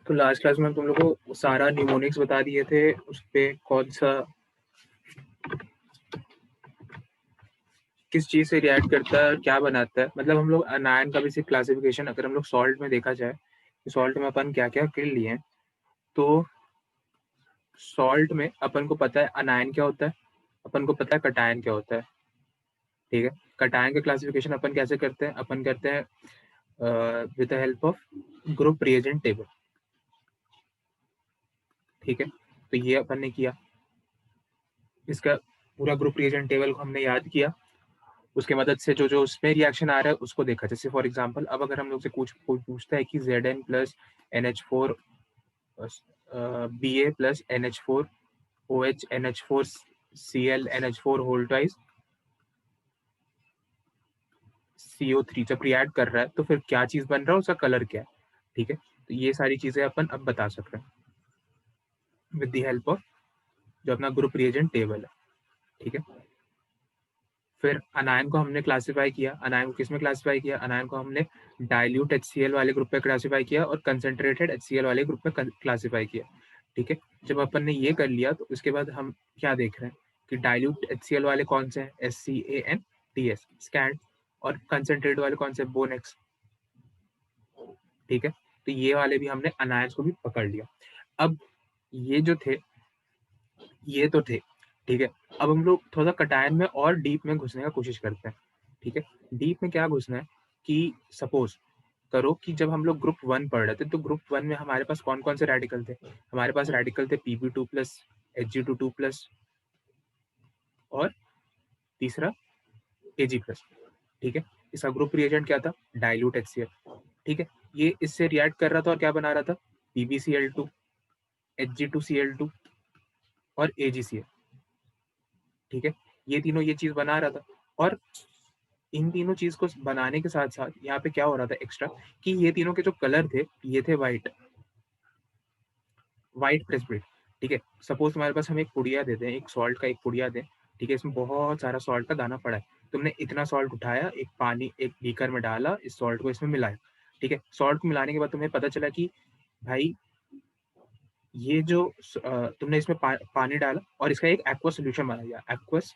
तो last class में हम तुम लोग को सारा न्यूमोनिक्स बता दिए थे, उस पे कौन सा किस चीज से रिएक्ट करता है और क्या बनाता है। मतलब हम लोग अनायन का बेसिक क्लासिफिकेशन अगर हम लोग सॉल्ट में देखा जाए तो सॉल्ट में अपन क्या क्या कर लिए हैं। तो सॉल्ट में अपन को पता है अनायन क्या होता है, अपन को पता है कटायन क्या होता है। ठीक है, कटायन का क्लासिफिकेशन अपन कैसे करते हैं, अपन करते हैं with the help of group reagent table. ठीक है, तो ये अपन ने किया, इसका पूरा ग्रुप रिएजेंट टेबल को हमने याद किया, उसके मदद से जो जो उसमें रिएक्शन आ रहा है उसको देखा। जैसे फॉर एग्जांपल अब अगर हम लोग से कोई पूछता है कि Zn plus NH4 Ba plus NH4 OH NH4 Cl NH4 whole twice CO3 जब रिएक्ट कर रहा है तो फिर क्या चीज बन रहा है, उसका कलर क्या है। ठीक है, तो ये सारी चीजें अपन अब बता सकते हैं विद द हेल्प ऑफ जो अपना ग्रुप रिएजेंट टेबल है। ठीक है, फिर अनायन को हमने क्लासिफाई किया। अनायन को किसमें क्लासिफाई किया, अनायन को हमने डाइल्यूट HCl वाले ग्रुप पे क्लासिफाई किया और कंसंट्रेटेड HCl वाले ग्रुप पे क्लासिफाई किया। ठीक है, जब अपन ने ये कर लिया तो उसके बाद हम क्या देख रहे हैं कि डाइल्यूट HCl वाले कौन से हैं, SCANDS स्कैंड, और कंसंट्रेटेड वाले कौन से, बोनेक्स। ठीक है, तो ये वाले भी हमने अनायंस को भी पकड़ लिया। अब ये जो थे ये तो थे। ठीक है, अब हम लोग थोड़ा कटायन में और डीप में घुसने का कोशिश करते हैं। ठीक है, डीप में क्या घुसना है कि सपोज करो कि जब हम लोग ग्रुप 1 पढ़ रहे थे तो ग्रुप 1 में हमारे पास कौन कौन से रेडिकल थे। हमारे पास रेडिकल थे Pb2 प्लस Hg2 प्लस और तीसरा Ag प्लस। ठीक है, इसका ग्रुप रिएजेंट क्या था, डाइल्यूट HCl। ठीक है, ये इससे रिएक्ट कर रहा था और क्या बना रहा था, PbCl2 Hg2Cl2 और AgCl। ठीक है, ये तीनों ये चीज बना रहा था, और इन तीनों चीज को बनाने के साथ साथ यहाँ पे क्या हो रहा था एक्स्ट्रा कि ये तीनों के जो कलर थे ये थे व्हाइट प्रेसिपिटेट। ठीक है, सपोज तुम्हारे पास हम एक पुड़िया देते हैं, एक सॉल्ट का एक पुड़िया दें। ठीक है, इसमें बहुत सारा सॉल्ट का दाना पड़ा है, तुमने इतना सॉल्ट उठाया, एक पानी एक बीकर में डाला, इस सॉल्ट को इसमें मिलाया। ठीक है, सॉल्ट को मिलाने के बाद तुम्हें पता चला कि भाई ये जो तुमने इसमें पानी डाला और इसका एक एक्वा सोल्यूशन बना दिया, एक्वस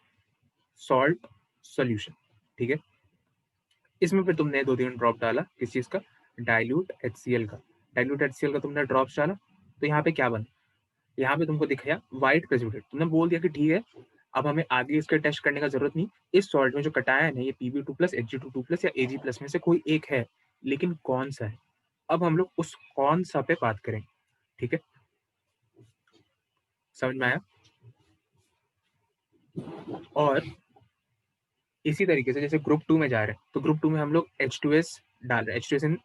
सॉल्ट सोल्यूशन। ठीक है, इसमें फिर तुमने 2-3 ड्रॉप डाला किस चीज का, डाइल्यूट HCl का। डाइल्यूट HCl का तुमने ड्रॉप्स डाला तो यहाँ पे क्या बना, यहाँ पे तुमको दिखाया व्हाइट प्रेसिपिटेट। तुमने बोल दिया कि ठीक है, अब हमें आगे इसका टेस्ट करने का जरूरत नहीं, इस सॉल्ट में जो कटायन है ये Pb2 प्लस Hg2 प्लस या Ag प्लस में से कोई एक है, लेकिन कौन सा है, अब हम लोग उस कौन सा पे बात करें। ठीक है, समझ में आया। और इसी तरीके से जैसे ग्रुप 2 में जा रहे हैं तो ग्रुप 2 में हम लोग H2S डाल रहे हैं, H2S इन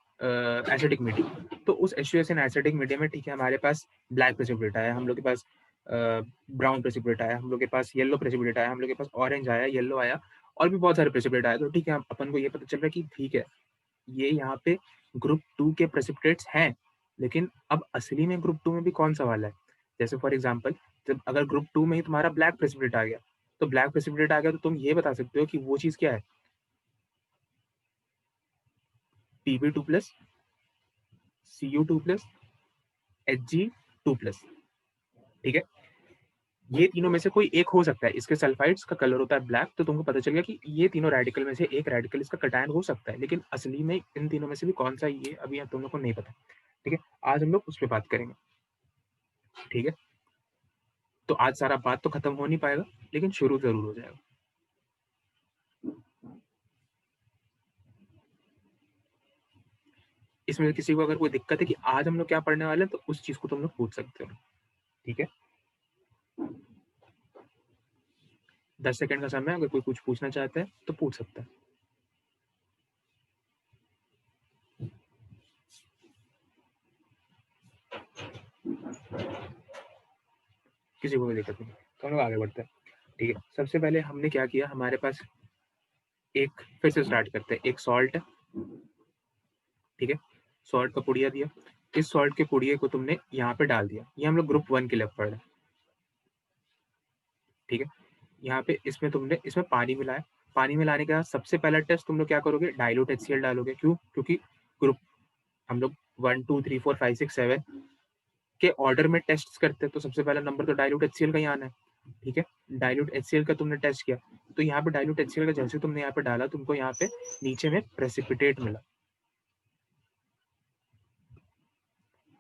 एसिडिक मीडियम। तो उस H2S इन एसिडिक मीडियम में ठीक है हमारे पास ब्लैक प्रेसिपिटेट आया, हम लोग के पास ब्राउन प्रेसिपिटेट आया, हम लोग के पास येलो प्रेसिपिटेट आया, हम लोग के पास ऑरेंज आया, येलो आया, और भी बहुत सारे प्रेसिपिटेट आए। तो ठीक है, अपन को ये पता चल रहा है कि ठीक है ये यहाँ पे ग्रुप 2 के प्रेसिपिटेट्स हैं, लेकिन अब असली में ग्रुप 2 में भी कौन सा वाला है। जैसे फॉर एग्जाम्पल जब अगर ग्रुप 2 में ही तुम्हारा ब्लैक प्रेसिपिटेट आ गया, तो ब्लैक प्रेसिपिटेट आ गया तो तुम ये बता सकते हो कि वो चीज क्या है, Pb2 plus Cu2 plus Hg2 plus. ठीक है, ये तीनों में से कोई एक हो सकता है, इसके सल्फाइड्स का कलर होता है ब्लैक, तो तुमको पता चल गया कि ये तीनों रेडिकल में से एक रेडिकल इसका कटायन हो सकता है, लेकिन असली में इन तीनों में से भी कौन सा ये अभी तुम लोग को नहीं पता। ठीक है, आज हम लोग उस पर बात करेंगे। ठीक है, तो आज सारा बात तो खत्म हो नहीं पाएगा, लेकिन शुरू जरूर हो जाएगा। इसमें किसी को अगर कोई दिक्कत है कि आज हम लोग क्या पढ़ने वाले हैं तो उस चीज को तुम लोग पूछ सकते हो। ठीक है, 10 सेकंड का समय, अगर कोई कुछ पूछना चाहता है तो पूछ सकता है। किसी को कोई दिक्कत नहीं, तो हम लोग आगे बढ़ते हैं। ठीक है, सबसे पहले हमने क्या किया, हमारे पास एक फिर से स्टार्ट करते हैं, एक सॉल्ट है। ठीक है, सॉल्ट का पुड़िया दिया, इस सॉल्ट के पुड़िये को तुमने यहाँ पे डाल दिया, ये हम लोग ग्रुप 1 के लिए पढ़ रहे हैं। ठीक है, यहाँ पे इसमें तुमने इसमें पानी मिलाया, पानी मिलाने के बाद सबसे पहला टेस्ट तुम लोग क्या करोगे, डाइल्यूट HCl डालोगे। क्यों, क्योंकि ग्रुप हम लोग 1 2 3 4 5 6 7 के ऑर्डर में टेस्ट करते हैं, तो सबसे पहला नंबर तो डाइल्यूट HCl का ही आना है, ठीक है? डाइल्यूट HCl का तुमने टेस्ट किया, तो यहाँ पे डाइल्यूट HCl का जैसे तुमने यहाँ पे डाला, तुमको यहाँ पे नीचे में प्रेसिपिटेट मिला।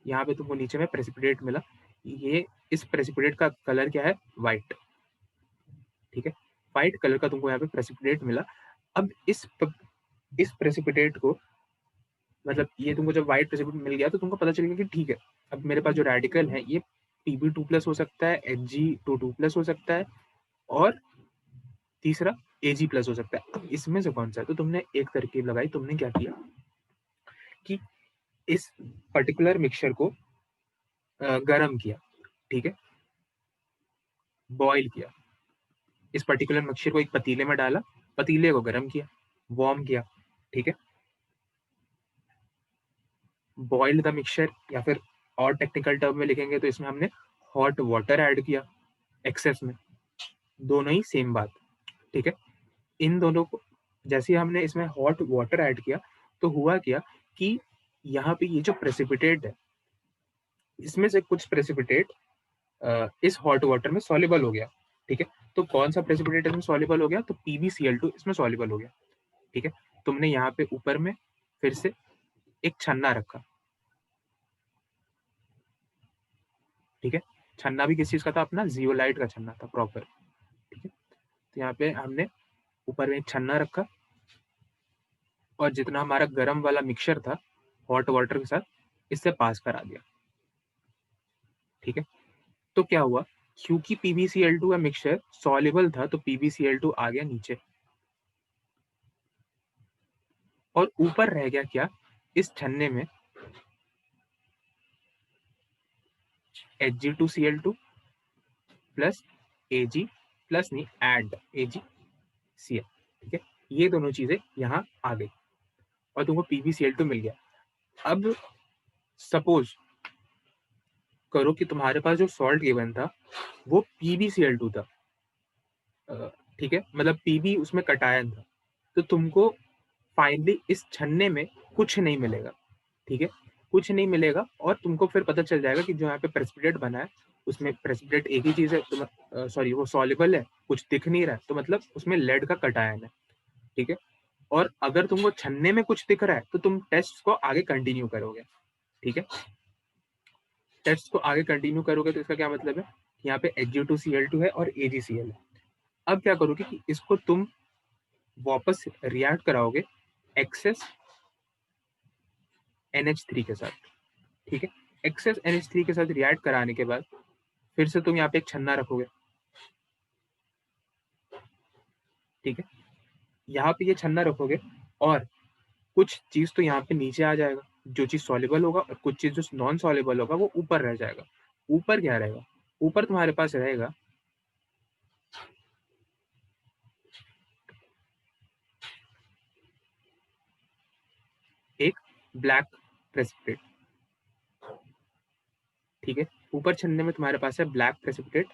यहाँ पे तुमको नीचे में प्रेसिपिटेट मिला। ये इस प्रेसिपिटेट का कलर क्या है? व्हाइट, ठीक है? व्हाइट कलर का तुमको यहाँ पे प्रेसिपिटेट मिला। अब इस प्रेसिपिटेट को, मतलब ये तुमको जब व्हाइट प्रेसिपिटेट मिल गया, तो तुमको पता चल गया कि ठीक है, अब मेरे पास जो रेडिकल है ये Pb2+ हो सकता है, Hg22+ हो सकता है, और तीसरा Ag+ हो सकता है। अब इसमें से कौन सा है? तो तुमने एक तरकीब लगाई, तुमने क्या किया कि इस पर्टिकुलर मिक्सचर को गरम किया, ठीक है? बॉयल किया। इस पर्टिकुलर मिक्सचर को एक पतीले में डाला, पतीले को गरम किया, वार्म किया, ठीक है? बॉइल्ड द मिक्सचर, या फिर और टेक्निकल टर्म में लिखेंगे तो इसमें हमने हॉट वाटर ऐड किया एक्सेस में। दोनों ही सेम बात, ठीक है? इन दोनों को जैसे ही हमने इसमें हॉट वाटर ऐड किया, तो हुआ क्या कि यहाँ पे ये जो प्रेसिपिटेट है, इसमें से कुछ प्रेसिपिटेट इस हॉट वाटर में सॉल्युबल हो गया, ठीक है? तो कौन सा प्रेसिपिटेट इसमें सॉल्युबल हो गया? तो PbCl2 इसमें सॉल्युबल हो गया, ठीक है? तुमने यहाँ पे ऊपर में फिर से एक छन्ना रखा, ठीक है? छन्ना भी किस चीज़ का था? अपना जियोलाइट का छन्ना था प्रॉपर, ठीक है? तो यहाँ पे हमने ऊपर में एक छन्ना रखा, और जितना हमारा गरम वाला मिक्सचर था हॉट वाटर के साथ, इससे पास करा दिया, ठीक है? तो क्या हुआ, क्योंकि PbCl2 का मिक्सचर सॉल्युबल था, तो PbCl2 आ गया नीचे, और ऊपर रह गया क्या? इस छन्ने में Hg2Cl2 प्लस Ag प्लस नहीं एड AgCl, ठीक है? ये दोनों चीजें यहाँ आ गई और तुमको PbCl2 मिल गया। अब सपोज करो कि तुम्हारे पास जो सॉल्ट गिवन था वो PbCl2 था, ठीक है? मतलब Pb उसमें कटायन था, तो तुमको फाइनली इस छन्ने में कुछ नहीं मिलेगा, ठीक है? कुछ नहीं मिलेगा, और तुमको फिर पता चल जाएगा कि जो यहाँ पे प्रेसिपिटेट बना है, उसमें प्रेसिपिटेट एक ही चीज़ है, तो सॉरी वो सॉल्युबल है, कुछ दिख नहीं रहा है, तो मतलब उसमें लेड का कटायन है, ठीक है? और अगर तुमको छन्ने में कुछ दिख रहा है, तो तुम टेस्ट को आगे कंटिन्यू करोगे, ठीक है? टेस्ट को आगे कंटिन्यू करोगे, तो इसका क्या मतलब है? यहाँ पे Hg2Cl2 है और AgCl है। अब क्या करोगे कि इसको तुम वापस रिएक्ट कराओगे एक्सेस NH3 के साथ, ठीक है? एक्सेस NH3 के साथ रिएक्ट कराने के बाद फिर से तुम यहाँ पे एक छन्ना रखोगे, ठीक है? यहाँ पे ये छन्ना रखोगे, और कुछ चीज तो यहाँ पे नीचे आ जाएगा, जो चीज सॉल्युबल होगा, और कुछ चीज जो नॉन सॉल्युबल होगा वो ऊपर रह जाएगा। ऊपर क्या रहेगा? ऊपर तुम्हारे पास रहेगा एक ब्लैक प्रेसिपिटेट, ठीक है? ऊपर छन्ने में तुम्हारे पास है ब्लैक प्रेसिपिटेट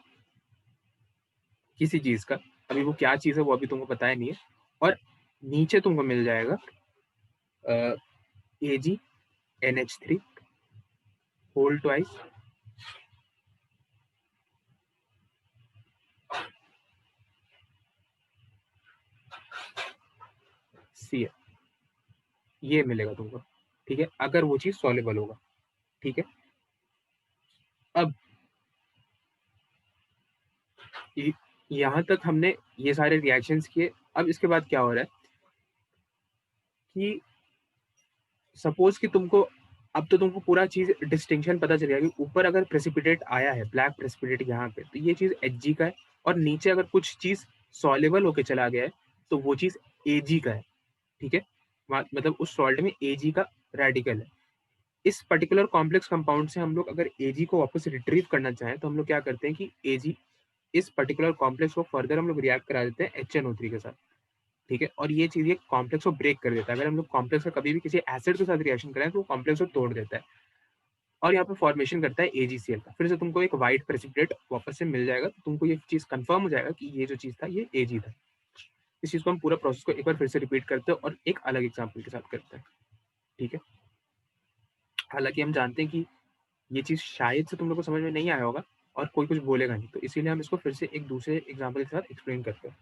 किसी चीज का, अभी वो क्या चीज है वो अभी तुमको पता है नहीं है, और नीचे तुमको मिल जाएगा AgNH3 होल ट्वाइस Cl, ये मिलेगा तुमको, ठीक है? अगर वो चीज सॉल्युबल होगा, ठीक है? अब यहाँ तक हमने ये सारे रिएक्शंस किए। अब इसके बाद क्या हो रहा है कि सपोज कि तुमको, अब तो तुमको पूरा चीज डिस्टिंक्शन पता चल गया कि ऊपर अगर प्रेसिपिटेट आया है ब्लैक प्रेसिपिटेट यहाँ पे, तो ये चीज Hg का है, और नीचे अगर कुछ चीज सॉल्युबल होके चला गया है तो वो चीज Ag का है, ठीक है? मतलब उस सॉल्ट में Ag का रेडिकल है। इस पर्टिकुलर कॉम्प्लेक्स कंपाउंड से हम लोग अगर Ag को वापस रिट्रीव करना चाहें, तो हम लोग क्या करते हैं कि Ag इस पर्टिकुलर कॉम्प्लेक्स को फर्दर हम लोग रिएक्ट करा देते हैं HNO3 के साथ, ठीक है? और ये चीज़ ये कॉम्प्लेक्स को ब्रेक कर देता है। अगर हम लोग कॉम्प्लेक्स का कभी भी किसी एसिड के साथ रिएक्शन कराएँ, तो वो कॉम्प्लेक्स को तोड़ देता है, और यहाँ पे फॉर्मेशन करता है AgCl का। फिर से तुमको एक व्हाइट प्रेसिपिटेट वापस से मिल जाएगा, तो तुमको ये चीज़ कंफर्म हो जाएगा कि ये जो चीज़ था ये Ag था। इस चीज़ को हम पूरा प्रोसेस को एक बार फिर से रिपीट करते हैं और एक अलग एग्जाम्पल के साथ करते हैं, ठीक है? हालाँकि हम जानते हैं कि ये चीज़ शायद से तुम लोग को समझ में नहीं आया होगा और कोई कुछ बोलेगा नहीं, तो इसीलिए हम इसको फिर से एक दूसरे एग्ज़ाम्पल के साथ एक्सप्लेन करते हैं।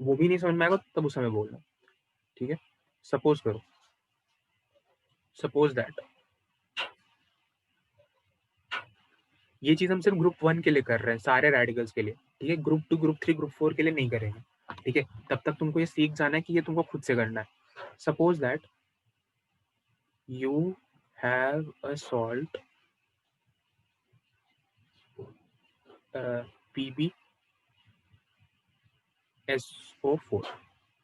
वो भी नहीं समझ में आएगा तब उस समय बोलना, ठीक है? सपोज़ करो, सपोज़ दैट ये चीज़ हम सिर्फ ग्रुप 1 के लिए कर रहे हैं, सारे रेडिकल्स के लिए, ठीक है? ग्रुप 2, ग्रुप 3, ग्रुप 4 के लिए नहीं करेंगे, ठीक है? तब तक तुमको ये सीख जाना है कि ये तुमको खुद से करना है। Suppose that you have a salt PbSO4,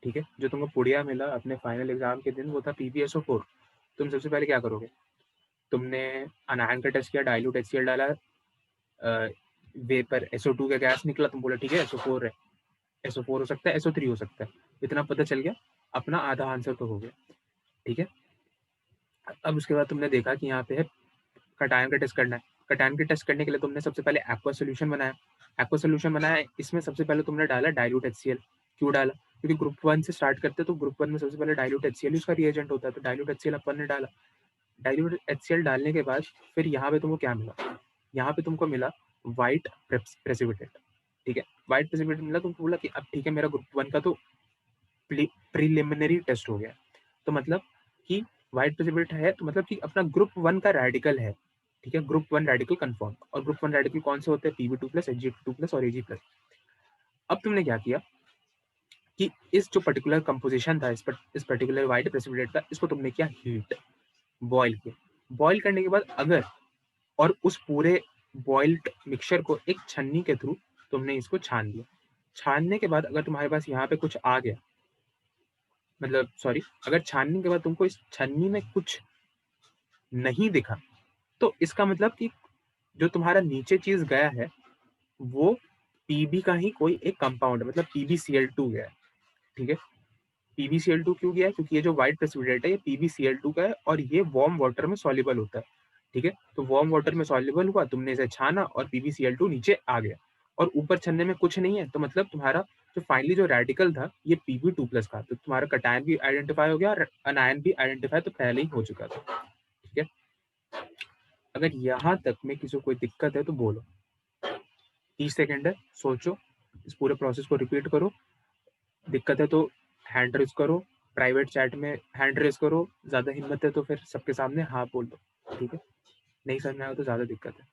ठीक है? जो तुमको पुड़िया मिला अपने फाइनल एग्जाम के दिन वो था PbSO4। तुम सबसे पहले क्या करोगे? तुमने अनायन का टेस्ट किया, डाइल्यूट HCl डाला, वेपर SO2 का गैस निकला, तुम बोला ठीक है SO4 है, SO4 हो सकता है, SO3 हो सकता है, इतना पता चल गया, अपना आधा आंसर तो हो गया, ठीक है? अब उसके बाद तुमने देखा कि यहाँ पे है कटायन का टेस्ट करना है। कटायन के टेस्ट करने के लिए तुमने सबसे पहले एक्वा सॉल्यूशन बनाया। एक्वा सॉल्यूशन बनाया, इसमें सबसे पहले तुमने डाला डाइल्यूट HCl। क्यों डाला? क्योंकि ग्रुप 1 से स्टार्ट करते तो ग्रुप 1 में सबसे पहले डाइल्यूट HCl ही उसका रिएजेंट होता है, तो डाइल्यूट HCl अपन ने डाला। डाइल्यूट HCl डालने के बाद फिर यहाँ पे तुमको क्या मिला? यहाँ पे तुमको मिला व्हाइट प्रेसिपिटेट, ठीक है? व्हाइट प्रेसिपिटेट मिला, तुमको बोला कि अब ठीक है मेरा ग्रुप 1 का तो प्रीलिमिनरी टेस्ट हो गया। तो मतलब कि व्हाइट प्रेसिपिटेट है, तो मतलब कि अपना ग्रुप 1 का रेडिकल है, ठीक है? Group 1 radical confirm. और ग्रुप 1 रेडिकल कौन से होते हैं? Pb2+, Hg2+ और Ag+। अब तुमने क्या किया कि इस जो पर्टिकुलर कंपोजिशन था, इस पर्टिकुलर व्हाइट प्रेसिपिटेट का, इसको तुमने किया हीट, बॉयल किया। बॉयल करने के बाद अगर और उस पूरे बॉइल्ड मिक्सचर को एक छन्नी के थ्रू तुमने इसको छान दिया। छानने के बाद अगर तुम्हारे पास यहाँ पे कुछ आ गया, मतलब सॉरी, अगर छानने के बाद तुमको इस छन्नी में कुछ नहीं दिखा, तो इसका मतलब कि जो तुम्हारा नीचे चीज़ गया है, वो Pb का ही कोई एक कंपाउंड है, मतलब PbCl2 गया है, ठीक है? PbCl2 क्यों गया है? क्योंकि ये जो व्हाइट प्रेसिपिटेट है, ये PbCl2 का है और ये वार्म वाटर में सॉल्युबल होता है, ठीक है? तो वार्म वाटर में सॉल्युबल हुआ, तुमने इसे छाना और PbCl2 नीचे आ गया और ऊपर छन्ने में कुछ नहीं है, तो मतलब तुम्हारा जो फाइनली जो रेडिकल था, ये Pb2+ का, तो तुम्हारा कटायन भी आइडेंटिफाई हो गया और अनायन भी आइडेंटिफाई तो पहले ही हो चुका था, ठीक है? अगर यहाँ तक में किसी को कोई दिक्कत है तो बोलो। 30 सेकंड है, सोचो, इस पूरे प्रोसेस को रिपीट करो। दिक्कत है तो हैंड रेज करो, प्राइवेट चैट में हैंड रेज करो, ज़्यादा हिम्मत है तो फिर सबके सामने हाँ बोल दो, ठीक है? नहीं समझ में आया तो ज़्यादा दिक्कत है।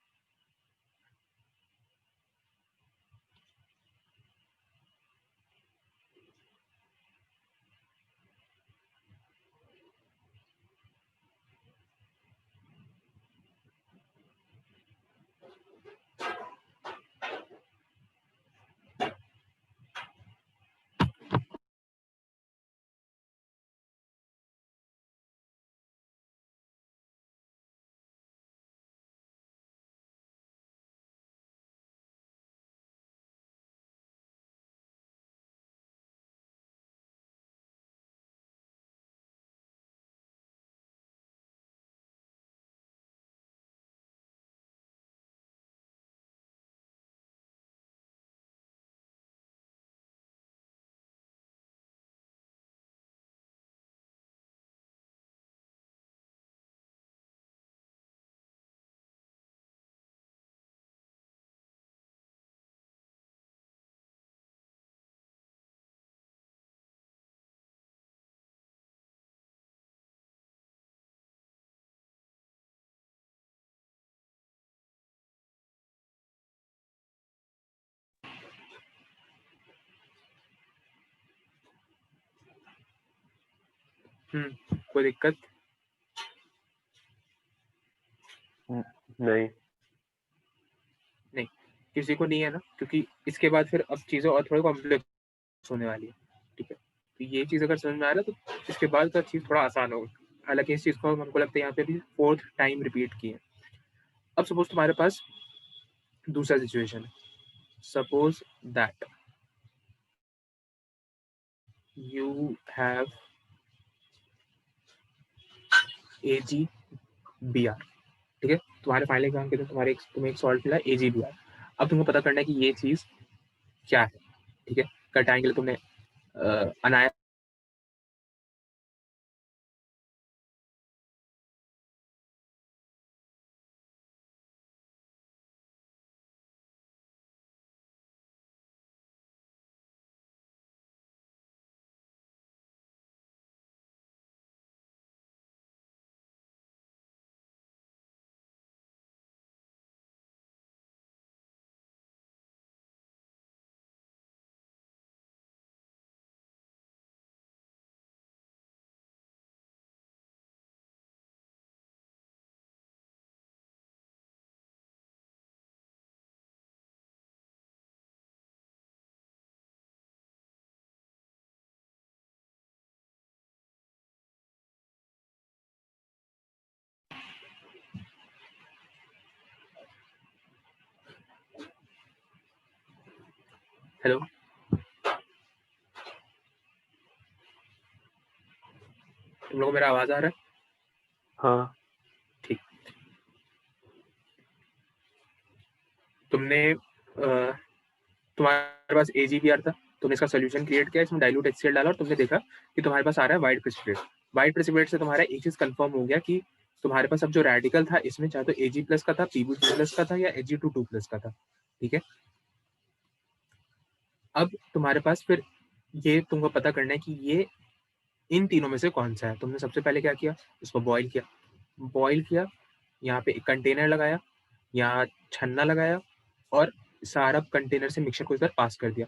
कोई दिक्कत? नहीं नहीं, किसी को नहीं है ना? क्योंकि इसके बाद फिर अब चीज़ें और थोड़ी कॉम्प्लेक्स होने वाली है, ठीक है? तो ये चीज़ अगर समझ में आ रहा है तो इसके बाद का चीज़ थोड़ा आसान होगा। हालाँकि इस चीज़ को हमको लगता है यहाँ पे अभी 4th टाइम रिपीट की है। अब सपोज़ तुम्हारे पास दूसरा सिचुएशन है। Suppose that you have AgBr, ठीक है? तुम्हारे फाइनल एग्जाम के दिन तुम्हें एक सॉल्ट मिला AgBr। अब तुमको पता करना है कि ये चीज़ क्या है, ठीक है? कटायन के लिए तुमने अनायन हेलो, तुम लोगों को मेरा आवाज आ रहा है? हाँ। ठीक। तुमने तुम्हारे पास AgBr था, तुमने इसका सोल्यूशन क्रिएट किया, इसमें डाइल्यूट HCl डाला और तुमने देखा कि तुम्हारे पास आ रहा है व्हाइट प्रेसिपिटेट। व्हाइट प्रेसिपिटेट से तुम्हारा एक चीज कंफर्म हो गया कि तुम्हारे पास अब जो रेडिकल था इसमें चाहे तो Ag प्लस का था, Pb2 प्लस का था या Ag2 प्लस का था। ठीक है, अब तुम्हारे पास फिर ये तुमको पता करना है कि ये इन तीनों में से कौन सा है। तुमने सबसे पहले क्या किया, इसको बॉईल किया। बॉईल किया, यहाँ पे एक कंटेनर लगाया, यहाँ छन्ना लगाया और सारा कंटेनर से मिक्सचर को इधर पास कर दिया।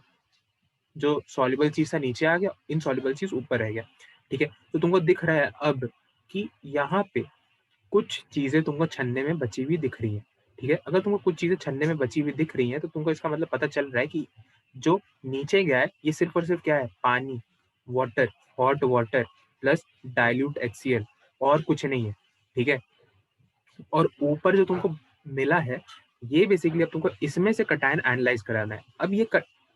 जो सॉल्युबल चीज था नीचे आ गया, इनसॉल्युबल चीज ऊपर रह गया। ठीक है, तो तुमको दिख रहा है अब कि यहाँ पे कुछ चीजें तुमको छन्ने में बची हुई दिख रही है। ठीक है, अगर तुमको कुछ चीजें छन्ने में बची हुई दिख रही है तो तुमको इसका मतलब पता चल रहा है कि जो नीचे गया है ये सिर्फ और सिर्फ क्या है, पानी, water, hot water plus dilute HCl और कुछ नहीं है। ठीक है, और ऊपर जो तुमको मिला है ये बेसिकली अब तुमको इसमें से कटायन एनालाइज कराना है।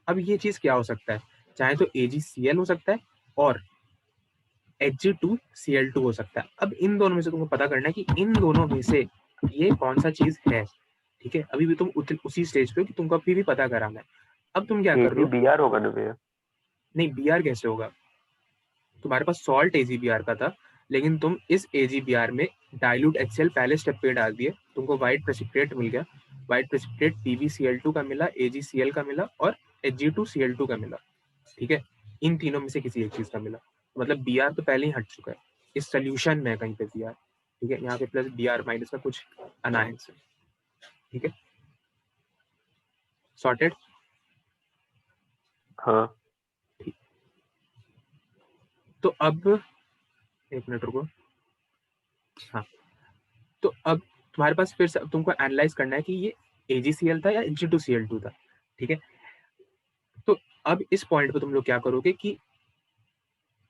अब ये चीज क्या हो सकता है, चाहे तो AgCl हो सकता है और Hg2Cl2 हो सकता है। अब इन दोनों में से तुमको पता करना है कि इन दोनों में से ये कौन सा चीज है। ठीक है, अभी भी तुम उसी स्टेज पे हो कि तुमको अभी भी पता कराना है। अब तुम क्या कर रहे हो, AgBr होगा ना भैया? नहीं Br कैसे होगा, तुम्हारे पास सॉल्ट AgBr का था लेकिन तुम इस AgBr में डाइल्यूट HCl पहले स्टेप पे डाल दिए, तुमको व्हाइट प्रेसिपिटेट मिल गया। व्हाइट प्रेसिपिटेट PbCl2 का मिला, AgCl का मिला और Hg2Cl2 का मिला। ठीक है, इन तीनों में से किसी एक चीज का मिला, मतलब Br तो पहले ही हट चुका है इस सोल्यूशन में कहीं पे Br। ठीक है, यहाँ पे प्लस Br माइनस का कुछ अनायंस है। ठीक है, सॉर्टेड। हाँ। ठीक, तो अब एक मिनट रुको। हाँ, तो अब तुम्हारे पास फिर से अब तुमको एनालाइज करना है कि ये AgCl था या Ag2Cl2 था। ठीक है, तो अब इस पॉइंट पे तुम लोग क्या करोगे कि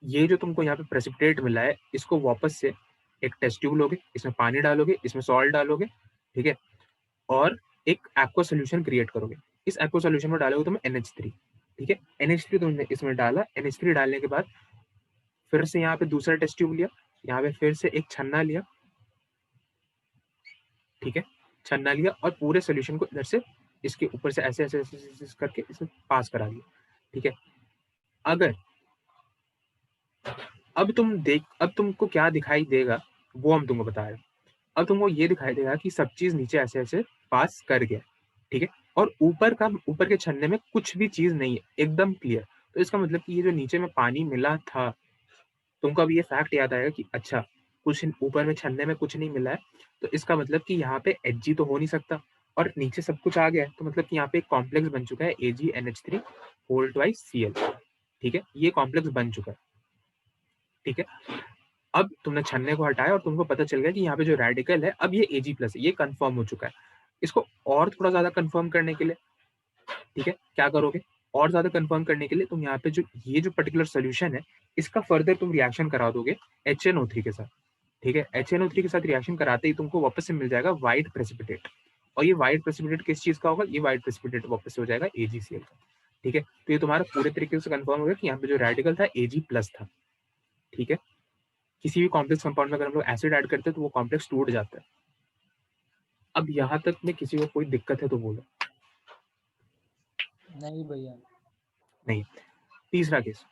ये जो तुमको यहाँ पे प्रेसिपिटेट मिला है इसको वापस से एक टेस्ट ट्यूब लोगे, इसमें पानी डालोगे, इसमें सॉल्ट डालोगे। ठीक है, और एक एक्वा सोल्यूशन क्रिएट करोगे। इस एक्वा सोल्यूशन में डालोगे तुम NH3। ठीक है, NH3 तुमने इसमें डाला, NH3 डालने के बाद फिर से यहाँ पे दूसरा टेस्ट ट्यूब लिया, यहाँ पे फिर से एक छन्ना लिया। ठीक है, छन्ना लिया और पूरे सोल्यूशन को इधर से इसके ऊपर से ऐसे ऐसे ऐसे, ऐसे, ऐसे करके इसमें पास करा दिया। ठीक है, अगर अब तुमको क्या दिखाई देगा वो हम तुमको बता रहे हैं। अब तुमको ये दिखाई देगा कि सब चीज नीचे ऐसे ऐसे पास कर गया। ठीक है, और ऊपर के छन्ने में कुछ भी चीज नहीं है, एकदम क्लियर। तो इसका मतलब कि ये जो नीचे में पानी मिला था, तुमको अब ये फैक्ट याद आएगा कि अच्छा कुछ ऊपर में छन्ने में कुछ नहीं मिला है, तो इसका मतलब कि यहाँ पे Hg तो हो नहीं सकता और नीचे सब कुछ आ गया है, तो मतलब कि यहाँ पे एक कॉम्प्लेक्स बन चुका है AgNH3 होल ट्वाइस Cl। ठीक है, ये कॉम्प्लेक्स बन चुका है। ठीक है, अब तुमने छन्ने को हटाया और तुमको पता चल गया कि यहाँ पे जो रेडिकल है अब ये Ag प्लस है, ये कंफर्म हो चुका है। इसको और थोड़ा ज्यादा कंफर्म करने के लिए, ठीक है, क्या करोगे, और ज्यादा कंफर्म करने के लिए तुम यहाँ पे जो ये जो पर्टिकुलर सोल्यूशन है इसका फर्दर तुम रिएक्शन करा दोगे HNO3 के साथ। ठीक है, HNO3 के साथ रिएक्शन कराते ही तुमको वापस से मिल जाएगा व्हाइट प्रेसिपिटेट। और ये व्हाइट प्रेसिपिटेट किस चीज का होगा, ये व्हाइट प्रेसिपिटेट वापस से हो जाएगा AgCl का। ठीक है, तो ये तुम्हारा पूरे तरीके से कंफर्म हो गया कि यहाँ पे जो रेडिकल था Ag प्लस था। ठीक है, किसी भी कॉम्प्लेक्स कंपाउंड में अगर हम लोग एसिड ऐड करते हैं तो वो कॉम्प्लेक्स टूट जाता है। अब यहाँ तक में किसी को कोई दिक्कत है तो बोलो। नहीं भैया। नहीं। तीसरा केस,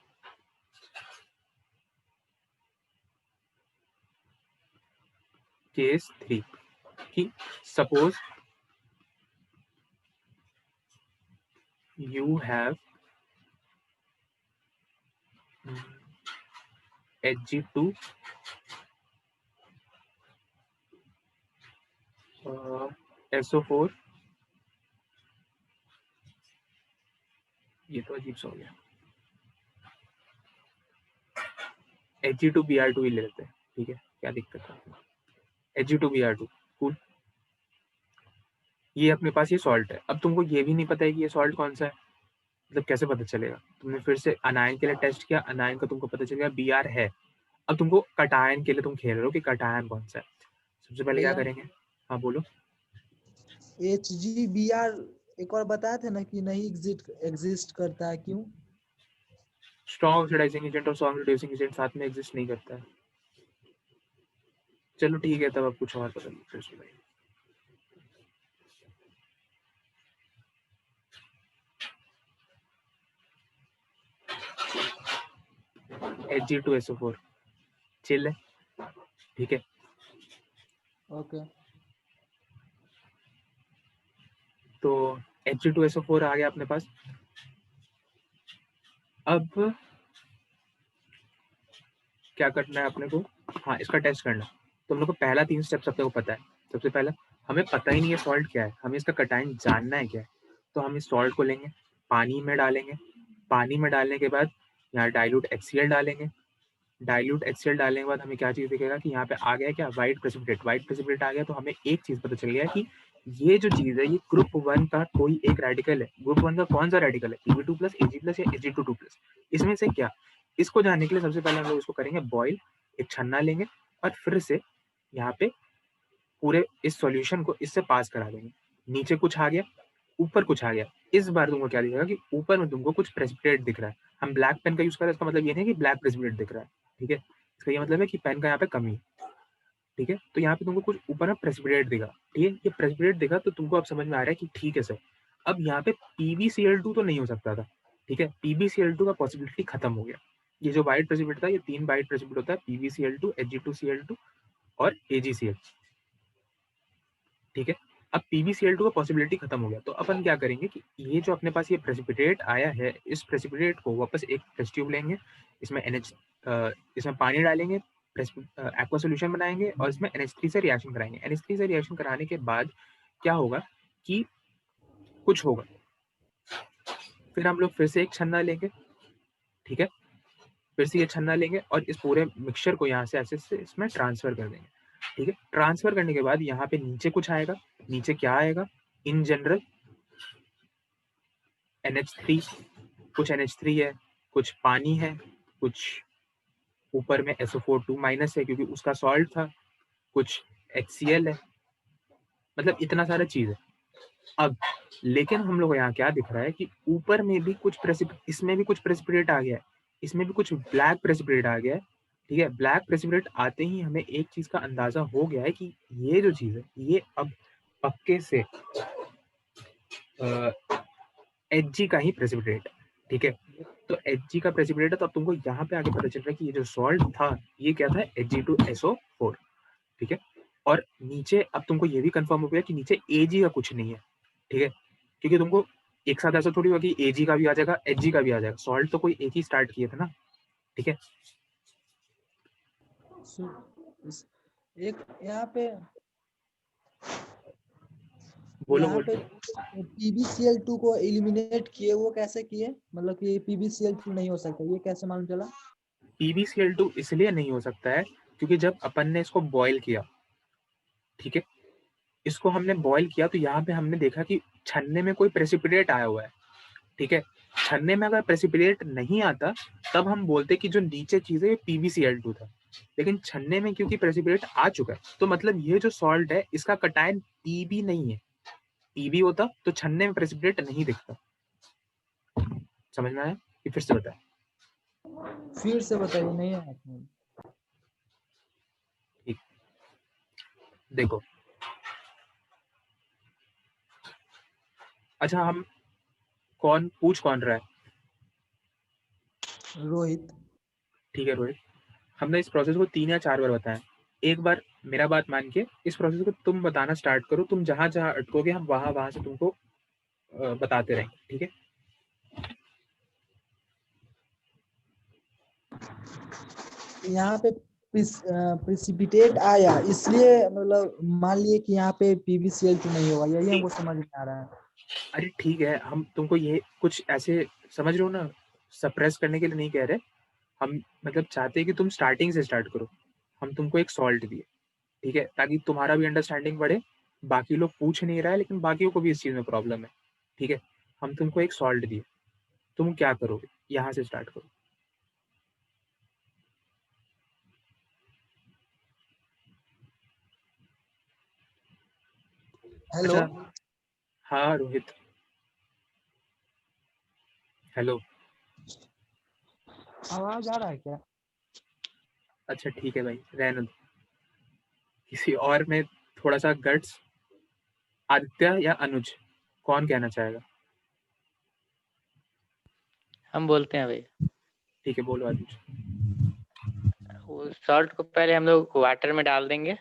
केस 3 कि suppose you have Hg2 SO4, ये तो अजीब सा हो गया, Hg2Br2 ही ले लेते हैं। ठीक है, क्या दिक्कत है, Hg2Br2 कूल। ये अपने पास ये सॉल्ट है, अब तुमको ये भी नहीं पता है कि ये सॉल्ट कौन सा है, मतलब कैसे पता चलेगा। तुमने फिर से अनायन के लिए टेस्ट किया, अनायन का तुमको पता चल गया Br है। अब तुमको कटायन के लिए तुम खेल रहे हो कि कटायन कौन सा है। सबसे पहले क्या भैया करेंगे, हाँ बोलो। HgBr एक और बताए थे ना कि नहीं एग्जिस्ट करता है, क्यों? स्ट्रॉन्ग ऑक्सीडाइजिंग एजेंट और स्ट्रॉन्ग रिड्यूसिंग एजेंट साथ में एग्जिस्ट नहीं करता है। चलो ठीक है, तब अब कुछ और पता नहीं फिर से भाई। Hg2SO4 चिल है, ठीक है। ओके। तो Hg2SO4 आ गया अपने पास। अब क्या करना है अपने को? हाँ, इसका टेस्ट करना है। तो हम लोग को पहला 3 स्टेप सबसे को पता है। सबसे पहला हमें पता ही नहीं है सॉल्ट क्या है, हमें इसका कटायन जानना है क्या है। तो हम इस सॉल्ट को लेंगे, पानी में डालेंगे, पानी में डालने के बाद यहाँ डाइल्यूट HCl डालेंगे। डाइल्यूट HCl डालने के बाद हमें क्या चीज़ दिखेगा कि यहाँ पे आ गया क्या, व्हाइट प्रेसिपिटेट। व्हाइट प्रेसिपिटेट आ गया तो हमें एक चीज़ पता चल गया कि ये जो चीज़ है ये ग्रुप 1 का कोई एक रेडिकल है। ग्रुप 1 का कौन सा रेडिकल है? Pb2+, Ag+ या Ag2+। इसमें से क्या? इसको जानने के लिए सबसे पहले हम लोग इसको करेंगे बॉईल। एक छन्ना लेंगे और फिर से यहाँ पे पूरे इस सॉल्यूशन को इससे पास करा देंगे। नीचे कुछ आ गया, ऊपर कुछ आ गया। इस बार तुमको क्या दिखेगा कि ऊपर में तुमको कुछ प्रेसिपिटेट दिख रहा है। हम ब्लैक पेन का यूज कर रहे हैं, इसका मतलब ये नहीं कि ब्लैक प्रेसिपिटेट दिख रहा है, ठीक है। इसका ये मतलब है कि पेन का यहाँ पे कमी है, ठीक है। तो यहाँ पे तुमको कुछ ऊपर में प्रेसिपिटेट दिखा, ठीक है। ये प्रेसिपिटेट दिखा तो तुमको अब समझ में आ रहा है कि ठीक है सर। अब यहाँ पे PbCl2 तो नहीं हो सकता था, ठीक है। PbCl2 का पॉसिबिलिटी खत्म हो गया। ये जो व्हाइट प्रेसिपिटेट था, ये 3 व्हाइट प्रेसिपिटेट होता है, PbCl2, Ag2Cl2 और AgCl, ठीक है। अब PbCl2 का पॉसिबिलिटी खत्म हो गया, तो अपन क्या करेंगे कि ये जो अपने पास ये प्रेसिपिटेट आया है, इस प्रेसिपिटेट को वापस एक टेस्ट ट्यूब लेंगे, इसमें इसमें पानी डालेंगे, एक्वा सोल्यूशन बनाएंगे और इसमें NH3 से रिएक्शन कराएंगे। NH3 से रिएक्शन कराने के बाद क्या होगा कि कुछ होगा। फिर हम लोग फिर से एक छन्ना लेंगे, ठीक है। फिर से ये छन्ना लेंगे और इस पूरे मिक्सचर को यहाँ से ऐसे से इसमें ट्रांसफर कर देंगे, ठीक है। ट्रांसफर करने के बाद यहाँ पे नीचे कुछ आएगा। नीचे क्या आएगा? इन जनरल NH3, कुछ NH3 है, कुछ पानी है, कुछ ऊपर में SO4 2- है क्योंकि उसका सॉल्ट था, कुछ HCl है, मतलब इतना सारा चीज है। अब लेकिन हम लोग को यहाँ क्या दिख रहा है कि ऊपर में भी कुछ इसमें भी कुछ प्रेसिपिटेट आ गया है, इसमें भी कुछ ब्लैक प्रेसिपिटेट आ गया है, ठीक है। ब्लैक प्रेसिपिटेट आते ही हमें एक चीज का अंदाजा हो गया है कि ये जो चीज है ये अब पक्के से Hg का ही प्रेसिपिटेट है, ठीक है। तो Hg का प्रेसिपिटेट है, तो अब तुमको यहाँ पे आगे पता चल रहा है कि ये जो सॉल्ट था ये क्या था? Hg2SO4, ठीक है। और नीचे अब तुमको ये भी कंफर्म हो गया कि नीचे Ag का कुछ नहीं है, ठीक है। क्योंकि तुमको एक साथ ऐसा थोड़ी होगा कि Ag का भी आ जाएगा, Hg का भी आ जाएगा। सॉल्ट तो कोई एक ही स्टार्ट किया था ना, ठीक है। एक यहाँ पे बोलो यहाँ पे बोलो। PbCl2 को एलिमिनेट किए, वो कैसे किए? मतलब कि PbCl2 नहीं हो सकता, ये कैसे मालूम चला? PbCl2 इसलिए नहीं हो सकता है क्योंकि जब अपन ने इसको बॉयल किया, ठीक है, इसको हमने बॉयल किया तो यहाँ पे हमने देखा कि छन्ने में कोई प्रेसिपिटेट आया हुआ है, ठीक है। छन्ने में अगर प्रेसिपिटेट नहीं आता तब हम बोलते कि जो नीचे चीज है PbCl2 था, लेकिन छन्ने में क्योंकि प्रेसिपिटेट आ चुका है तो मतलब ये जो सॉल्ट है इसका कटायन Pb नहीं है। Pb होता तो छन्ने में प्रेसिपिटेट नहीं दिखता। समझ में आया? ये फिर से बताए। फिर से बताइए, नहीं आया समझ। ठीक, देखो। अच्छा, हम कौन रहा है? रोहित। ठीक है रोहित, हमने इस प्रोसेस को 3 या 4 बार बताया। एक बार मेरा बात मान के इस प्रोसेस को तुम बताना स्टार्ट करो, तुम जहां जहां अटकोगे हम वहां वहां से तुमको बताते रहेंगे, ठीक है। यहाँ पे प्रिसिपिटेट आया, इसलिए मतलब मान लिए कि यहाँ पे PbCl2 नहीं होगा, यही हमको समझ में आ रहा है। अरे ठीक है, हम तुमको ये कुछ ऐसे समझ रहे हो ना, सप्रेस करने के लिए नहीं कह रहे। हम मतलब चाहते हैं कि तुम स्टार्टिंग से स्टार्ट करो। हम तुमको एक सॉल्ट दिए, ठीक है, ताकि तुम्हारा भी अंडरस्टैंडिंग बढ़े। बाकी लोग पूछ नहीं रहा है लेकिन बाकियों को भी इस चीज में प्रॉब्लम है, ठीक है। हम तुमको एक सॉल्ट दिए, तुम क्या करोगे? यहाँ से स्टार्ट करो। हेलो। अच्छा, हाँ रोहित। हेलो, आवाज आ रहा है क्या? अच्छा ठीक है भाई, रहने दो। किसी और में थोड़ा सा गट्स, आदित्य या अनुज, कौन कहना चाहेगा? हम बोलते हैं भाई। ठीक है, बोलो अनुज। वो सॉल्ट को पहले हम लोग वाटर में डाल देंगे।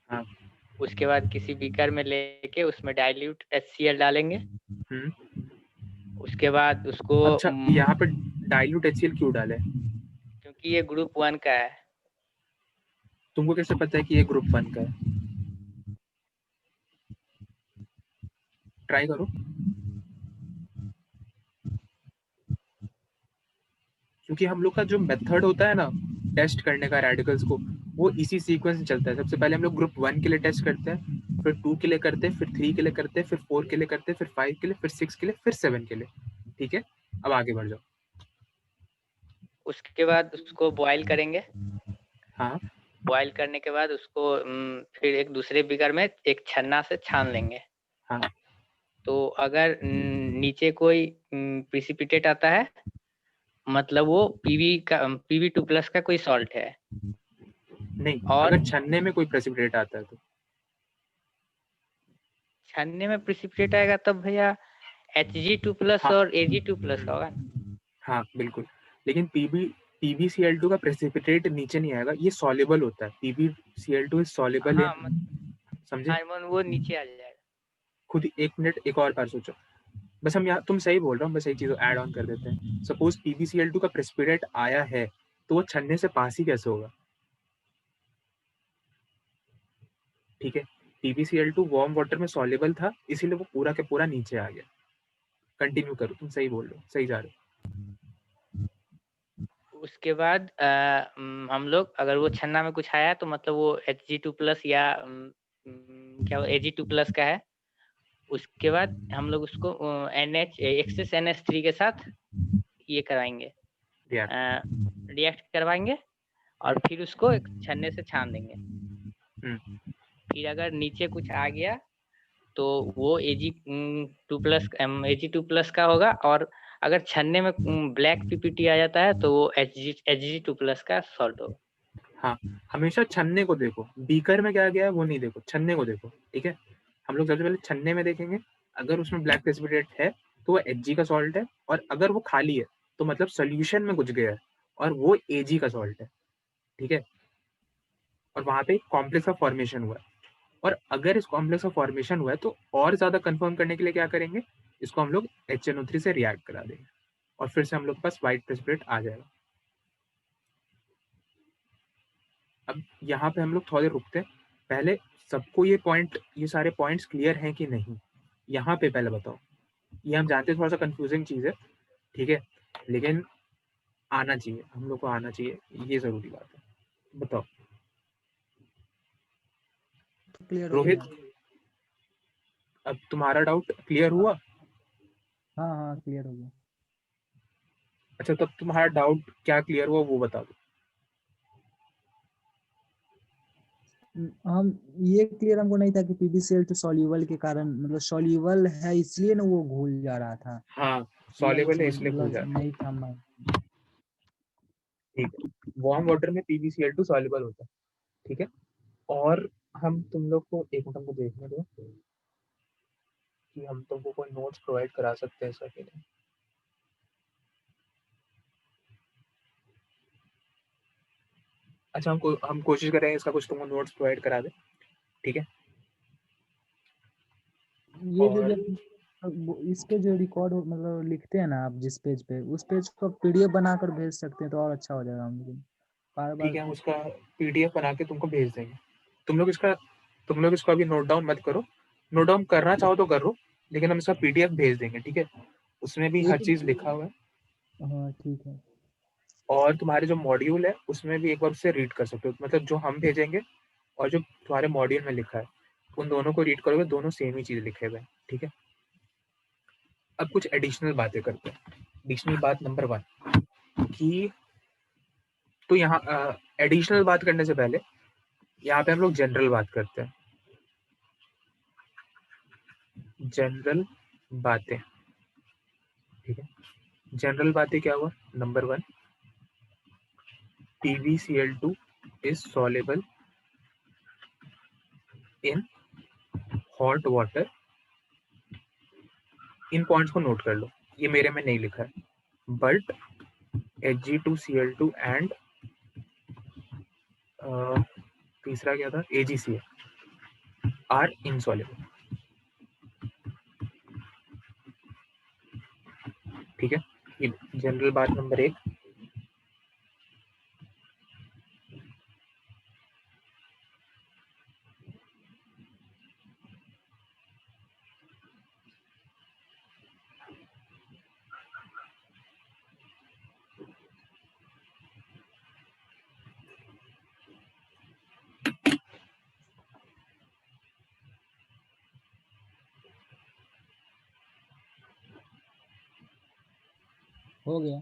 हाँ। उसके बाद किसी बीकर में लेके उसमें डाइल्यूट HCl डालेंगे। हम्म। उसके बाद उसको अच्छा, यहाँ पे डाइल्यूट HCl क्यों डाले? क्योंकि ये ग्रुप 1 का है। तुमको कैसे पता है कि ये ग्रुप 1 का है? ट्राई करो। क्योंकि हम लोग का जो मेथड होता है ना टेस्ट करने का रेडिकल्स को, वो इसी सीक्वेंस में चलता है। सबसे पहले हम लोग ग्रुप 1 के लिए टेस्ट करते हैं, फिर 2 के लिए करते हैं, फिर 3 के लिए करते हैं, फिर 4 के लिए करते हैं, फिर 5 के लिए, फिर 6 के लिए, फिर 7 के लिए। ठीक है, अब आगे बढ़ जाओ। उसके बाद उसको बॉईल करेंगे। हाँ। बॉईल करने के बाद उसको फिर एक दूसरे बीकर में एक छन्ना से छान लेंगे। हाँ। तो अगर नीचे कोई प्रिसिपिटेट आता है, मतलब वो PB2+ का कोई सॉल्ट है। नहीं, और अगर छन्ने में कोई प्रेसिपिटेट आता है तो? छन्ने में प्रिसिपिटेट आएगा तब भैया Hg2+ हाँ। और Ag2+ होगा। हाँ बिल्कुल, लेकिन PbCl2 का प्रेसिपिटेट नीचे नहीं आएगा, ये सॉल्युबल होता है। PbCl2 इज सॉल्युबल हाँ इन, समझे? हार्मोन वो नीचे आ जाएगा। खुद ही एक मिनट एक और बार सोचो। बस हम यहाँ, तुम सही बोल रहे हो, बस एक चीज ऐड ऑन कर देते हैं। सपोज PbCl2 का प्रेसिपिटेट आया है, तो वो छन्ने से पास ही कैसे होगा? ठीक है, PbCl2 वार्म वाटर में सॉल्युबल था, इसीलिए वो पूरा के पूरा नीचे आ गया। कंटिन्यू करो, तुम सही बोल रहे हो, सही जा रहे हो। उसके बाद हम लोग अगर वो छन्ना में कुछ आया तो मतलब वो Hg2+ या क्या Ag2+ का है। उसके बाद हम लोग उसको एक्सेस NH3 के साथ ये करवाएंगे, रिएक्ट करवाएंगे और फिर उसको एक छन्ने से छान देंगे। फिर अगर नीचे कुछ आ गया तो वो Ag2+ का होगा। और अगर छन्ने में ब्लैक PPT आ जाता है तो वो Hg2+ का सॉल्ट होगा। हाँ, हमेशा छन्ने को देखो, बीकर में क्या गया है वो नहीं देखो, छन्ने को देखो। ठीक है, हम लोग सबसे पहले छन्ने में देखेंगे। अगर उसमें ब्लैक प्रेसिपिटेट है तो वो Hg का सॉल्ट है, और अगर वो खाली है तो मतलब सोल्यूशन में कुछ गया है और वो Ag का सॉल्ट है। ठीक है, और वहां पे कॉम्प्लेक्स का फॉर्मेशन हुआ है। और अगर इस कॉम्प्लेक्स का फॉर्मेशन हुआ है तो और ज्यादा कंफर्म करने के लिए क्या करेंगे, इसको हम लोग HNO3 से रिएक्ट करा देंगे और फिर से हम लोग के पास व्हाइट प्रेसिपिटेट आ जाएगा। अब यहाँ पे हम लोग थोड़े रुकते हैं। पहले सबको ये सारे पॉइंट्स क्लियर हैं कि नहीं, यहाँ पे पहले बताओ। ये हम जानते हैं थोड़ा सा कंफ्यूजिंग चीज है, ठीक है, लेकिन आना चाहिए, हम लोग को आना चाहिए, ये जरूरी बात है। बताओ क्लियर हो रोहित, गया। अब तुम्हारा डाउट क्लियर हुआ? हाँ हाँ क्लियर हो गया। अच्छा, तब तुम्हारा डाउट क्या क्लियर हुआ वो बता दो। हम ये क्लियर हमको नहीं था कि PbCl2 सॉल्युबल के कारण, मतलब सॉल्युबल है इसलिए ना वो घुल जा रहा था। हाँ, ये वाला सॉल्युबल है चीज इसलिए घुल मतलब जाता है। नहीं था मैं। ठीक है, वार्म वाटर में PbCl2 सॉल्युबल होता है। ठीक है, और हम तुम लोग को एक मिनट हमको देखने दो कि हम तुमको कोई नोट्स प्रोवाइड करा सकते हैं इसका कि नहीं। अच्छा, हम कोशिश करेंगे इसका कुछ तुमको नोट्स प्रोवाइड करा दे। ठीक है, ये जो और इस पे जो रिकॉर्ड मतलब लिखते हैं ना आप जिस पेज पे, उस पेज को PDF बनाकर भेज सकते हैं तो और अच्छा हो जाएगा हम लोग। बार ठीक बार है, हम उसका PDF बना के तुमको भेज देंगे। तुम लोग इसको अभी नोट डाउन मत करो। नोट डाउन करना चाहो तो करो, लेकिन हम इसका PDF भेज देंगे। ठीक है, उसमें भी हर एक चीज लिखा हुआ है, हाँ ठीक है। और तुम्हारे जो मॉड्यूल है उसमें भी एक बार उससे रीड कर सकते हो। मतलब जो हम भेजेंगे और जो तुम्हारे मॉड्यूल में लिखा है, उन दोनों को रीड करोगे, दोनों सेम ही चीज लिखे हुए हैं। ठीक है, अब कुछ एडिशनल बातें करते हैं। एडिशनल बात नंबर 1 कि, तो यहाँ एडिशनल बात करने से पहले यहाँ पे हम लोग जनरल बात करते हैं। जनरल बातें, ठीक है। जनरल बातें क्या हुआ? Number 1, PbCl2 is soluble in hot water. In points को नोट कर लो, ये मेरे में नहीं लिखा है, बट Hg2Cl2 एंड तीसरा क्या था, AgCl आर इनसॉल्युबल। ठीक है, ये जनरल बात नंबर 1। हो गया।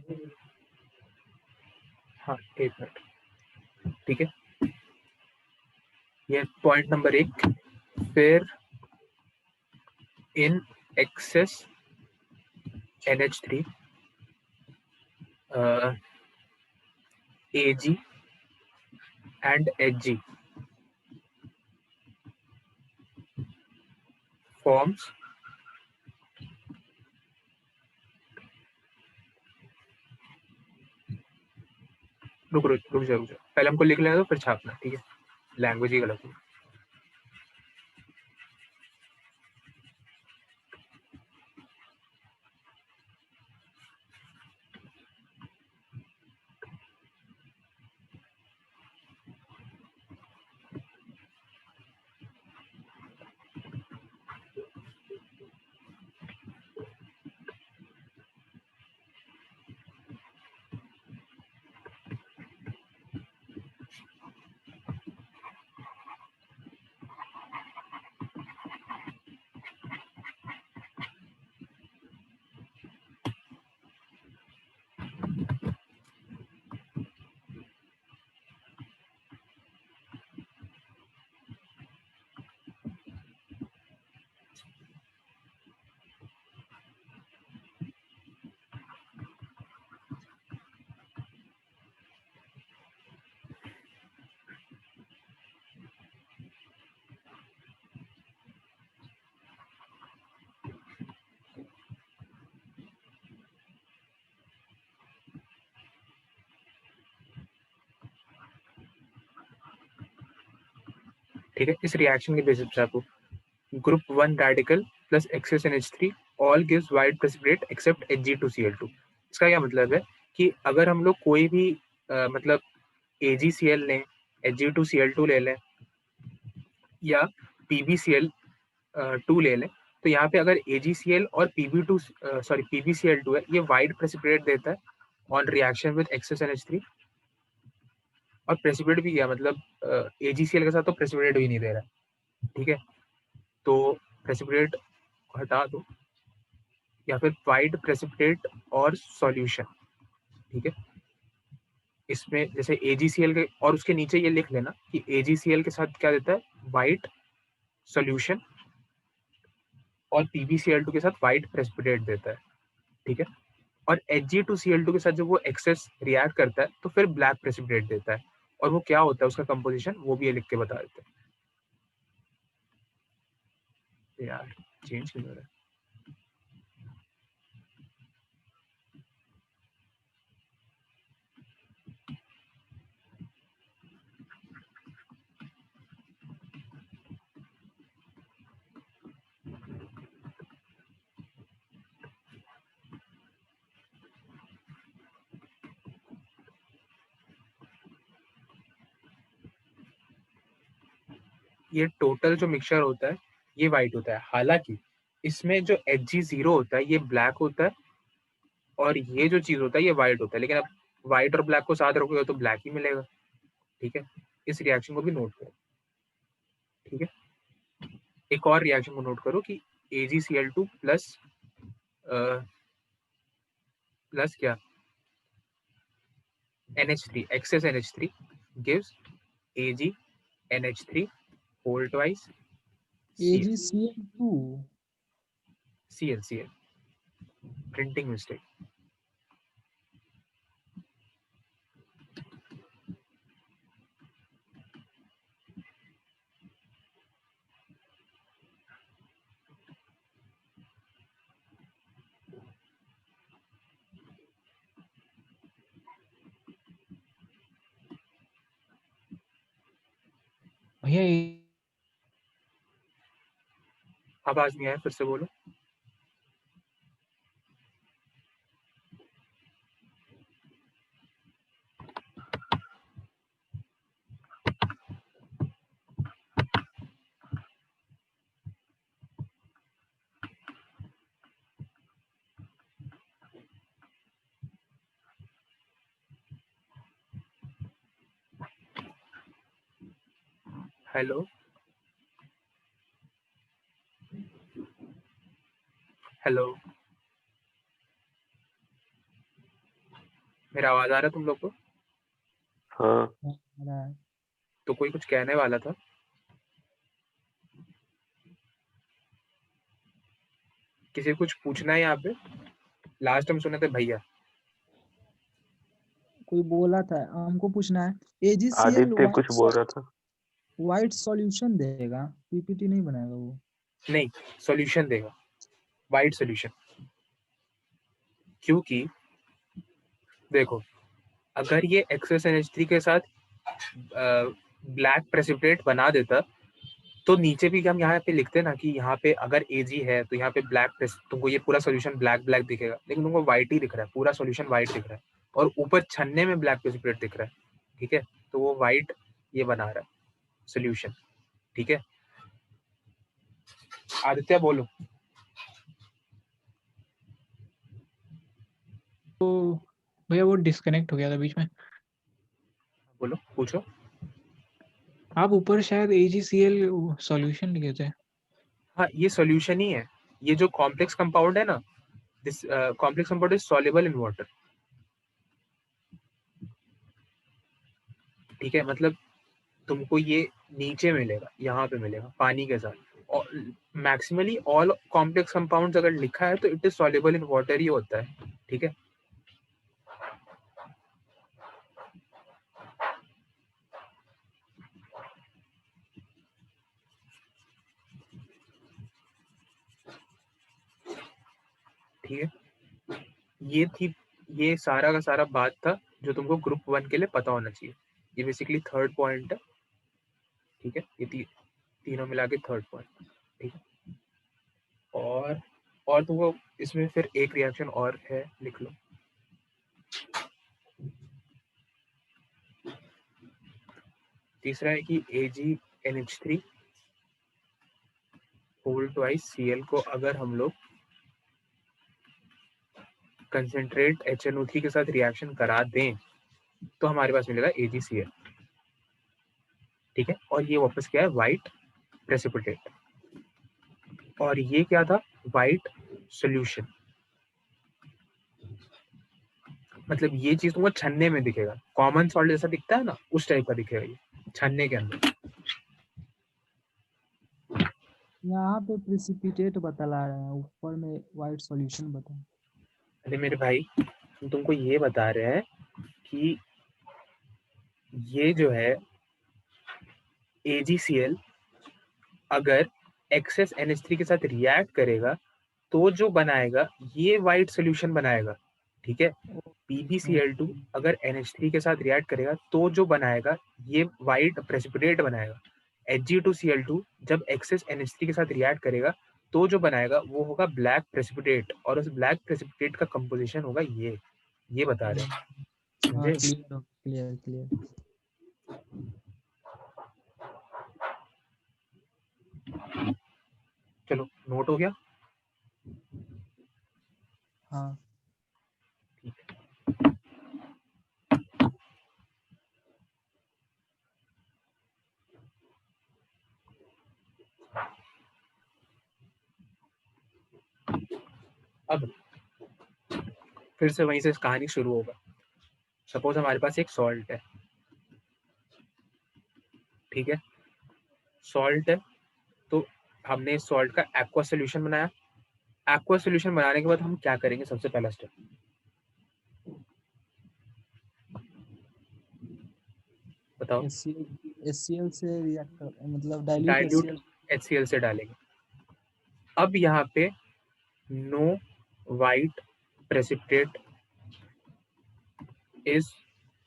हाँ, एक मिनट। ठीक है, ये पॉइंट नंबर 1। फिर in excess NH3 Ag and Hg forms रुक जा, पहले हमको लिख लेना दो फिर छापना। ठीक है, लैंग्वेज ही गलत है। ठीक है, इस रिएक्शन के बेसिस पे आपको group 1 radical plus excess NH3 all gives white precipitate except Hg2Cl2। इसका क्या मतलब है कि अगर हम लोग कोई भी मतलब AgCl लें, Hg2Cl2 ले लें या PbCl2 ले लें, तो यहाँ पे अगर AgCl और PbCl2 है, ये वाइट प्रेसिपिटेट देता है on reaction with access NH3। और प्रेसिपिटेट भी क्या मतलब AgCl के साथ तो प्रेसिपिटेट भी नहीं दे रहा है। ठीक है, तो प्रेसिपिटेट हटा दो या फिर वाइट प्रेसिपिटेट और सॉल्यूशन। ठीक है, इसमें जैसे AgCl के और उसके नीचे ये लिख लेना कि AgCl के साथ क्या देता है, वाइट सॉल्यूशन, और PbCl2 के साथ वाइट प्रेसिपिटेट देता है। ठीक है, और Hg2Cl2 के साथ जब वो एक्सेस रिएक्ट करता है तो फिर ब्लैक प्रेसिपिटेट देता है। और वो क्या होता है उसका कंपोजिशन, वो भी ये लिख के बता देते हैं। यार चेंज क्यों हो रहा है? ये टोटल जो मिक्सचर होता है ये वाइट होता है, हालांकि इसमें जो Hg0 होता है ये ब्लैक होता है और ये जो चीज होता है ये वाइट होता है। लेकिन अब वाइट और ब्लैक को साथ रखोगे तो ब्लैक ही मिलेगा। ठीक है, इस रिएक्शन को भी नोट करो। ठीक है, एक और रिएक्शन को नोट करो कि AgCl2 प्लस प्लस क्या, NH3 excess NH3 gives AgNH3 whole twice AgCl2 Cl printing mistake। भैया आवाज नहीं आया, फिर से बोलो। हेलो हेलो, मेरा आवाज आ रहा है तुम लोग को? हाँ तो कोई कुछ कहने वाला था? किसी को कुछ पूछना है यहाँ पे? लास्ट हम सुने थे भैया। कोई बोला था हमको पूछना है। AgCl आदित्य कुछ बोल रहा था। वाइट सॉल्यूशन देगा, पीपीटी नहीं बनाएगा वो। नहीं, सॉल्यूशन देगा, वाइट सॉल्यूशन। क्योंकि देखो, अगर ये XSNH3 के साथ ब्लैक प्रेसिपिटेट बना देता तो नीचे भी हम यहाँ पे लिखते ना कि यहाँ पे अगर Ag है तो यहाँ पे ब्लैक, तुमको ये पूरा सॉल्यूशन ब्लैक ब्लैक दिखेगा, लेकिन तुमको व्हाइट ही दिख रहा है, पूरा सॉल्यूशन व्हाइट दिख रहा है और ऊपर छन्ने में ब्लैक प्रेसिपिटेट दिख रहा है। ठीक है, तो वो व्हाइट ये बना रहा है सॉल्यूशन। ठीक है, आदित्य बोलो। भैया वो डिस्कनेक्ट हो गया था बीच में। बोलो, पूछो। आप ऊपर शायद AgCl सॉल्यूशन लिखे थे। हाँ, ये सॉल्यूशन ही है। ये जो कॉम्प्लेक्स कंपाउंड है ना, this complex compound is soluble in water. ठीक है, मतलब तुमको ये नीचे मिलेगा, यहाँ पे मिलेगा पानी के साथ। और मैक्सिमली ऑल कॉम्प्लेक्स कंपाउंड्स अगर लिखा है तो it is soluble in water ही होता है। ठीक है, ठीक है, ये सारा का सारा बात था जो तुमको ग्रुप 1 के लिए पता होना चाहिए। ये बेसिकली थर्ड पॉइंट है। ठीक है, ये तीनों मिला के थर्ड पॉइंट। ठीक है, और तुमको इसमें फिर एक रिएक्शन और है, लिख लो। तीसरा है कि AgNH3 होल ट्वाइस Cl को अगर हम लोग कंसेंट्रेट HNO3 के साथ रिएक्शन करा दें तो हमारे पास मिलेगा AgCl। ठीक है, और ये वापस क्या है, व्हाइट प्रेसिपिटेट। और ये क्या था, व्हाइट सॉल्यूशन। मतलब ये चीज तुमको छन्ने में दिखेगा, कॉमन सॉल्ट जैसा दिखता है ना, उस टाइप का दिखेगा ये छन्ने के अंदर। यहाँ पे प्रेसिपिटेट बतला रहे हैं, ऊपर में वाइट सॉल्यूशन बता। अरे मेरे भाई, हम तुमको ये बता रहे हैं कि ये जो है AgCl अगर एक्सेस NH3 के साथ रिएक्ट करेगा तो जो बनाएगा ये व्हाइट सॉल्यूशन बनाएगा। ठीक है, PbCl2 अगर NH3 के साथ रिएक्ट करेगा तो जो बनाएगा ये व्हाइट प्रेसिपिटेट बनाएगा। Hg2Cl2 जब एक्सेस NH3 के साथ रिएक्ट करेगा तो जो बनाएगा वो होगा ब्लैक प्रेसिपिटेट, और उस ब्लैक प्रेसिपिटेट का कंपोजिशन होगा ये बता रहे हैं। समझे? Clear clear. चलो, नोट हो गया? हाँ ठीक है, अब फिर से वहीं से कहानी शुरू होगा। सपोज हमारे पास एक सॉल्ट है। ठीक है, सॉल्ट है तो हमने इस सॉल्ट का एक्वा सोल्यूशन बनाया। एक्वा सोल्यूशन बनाने के बाद हम क्या करेंगे, सबसे पहला स्टेप बताओ। HCl से रिएक्ट मतलब डाइल्यूट डाइल्यूट HCl। HCl से डालेंगे। अब यहाँ पे no white precipitate is